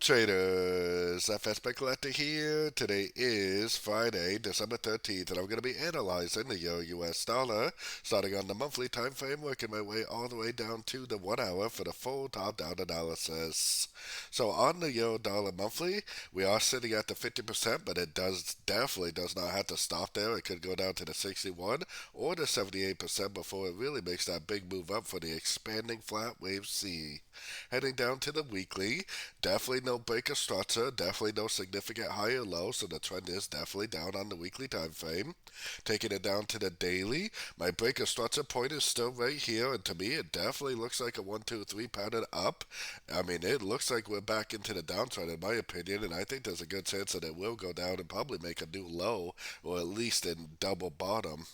Traders, FX Pip Collector here. Today is Friday, December 13th, and I'm going to be analyzing the Euro US dollar, starting on the monthly time frame, working my way all the way down to the 1 hour for the full top-down analysis. So on the Euro dollar monthly, we are sitting at the 50%, but it definitely does not have to stop there. It could go down to the 61 or the 78% before it really makes that big move up for the expanding flat wave C. Heading down to the weekly, definitely no breaker structure, definitely no significant higher low, so the trend is definitely down on the weekly time frame. Taking it down to the daily, my breaker structure point is still right here, and to me it definitely looks like a 1, 2, 3 pattern up. I mean, it looks like we're back into the downtrend in my opinion, and I think there's a good chance that it will go down and probably make a new low, or at least in double bottom.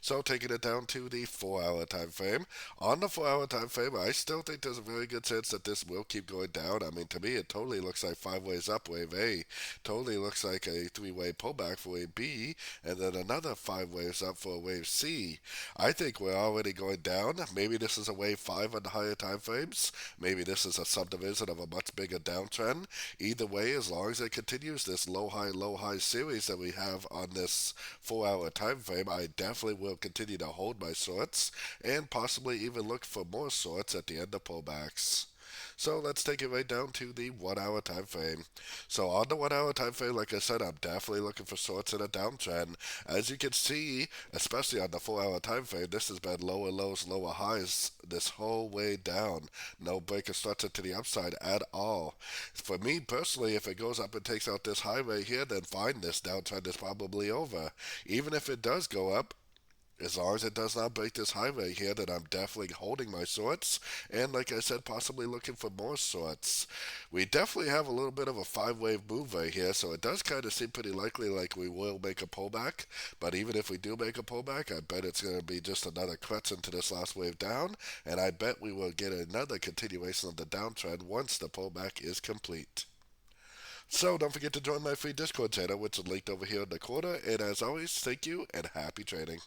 So taking it down to the 4 hour time frame. On the 4 hour time frame, I still think there's a very good chance that this will keep going down. I mean, to me, it totally looks like 5 ways up, wave A. Totally looks like a 3-way pullback for wave B, and then another 5 waves up for wave C. I think we're already going down. Maybe this is a wave 5 on the higher time frames. Maybe this is a subdivision of a much bigger downtrend. Either way, as long as it continues this low high series that we have on this 4 hour time frame, I definitely will continue to hold my shorts and possibly even look for more shorts at the end of pullbacks. So let's take it right down to the 1 hour time frame. So on the 1 hour time frame, like I said, I'm definitely looking for shorts in a downtrend. As you can see, especially on the 4 hour time frame, this has been lower lows, lower highs this whole way down. No breaker structure to the upside at all. For me personally, if it goes up and takes out this high right here, then fine, this downtrend is probably over. Even if it does go up, as long as it does not break this high right here, then I'm definitely holding my shorts. And like I said, possibly looking for more shorts. We definitely have a little bit of a 5 wave move right here, so it does kind of seem pretty likely like we will make a pullback. But even if we do make a pullback, I bet it's going to be just another crutch into this last wave down. And I bet we will get another continuation of the downtrend once the pullback is complete. So don't forget to join my free Discord channel, which is linked over here in the corner. And as always, thank you and happy trading.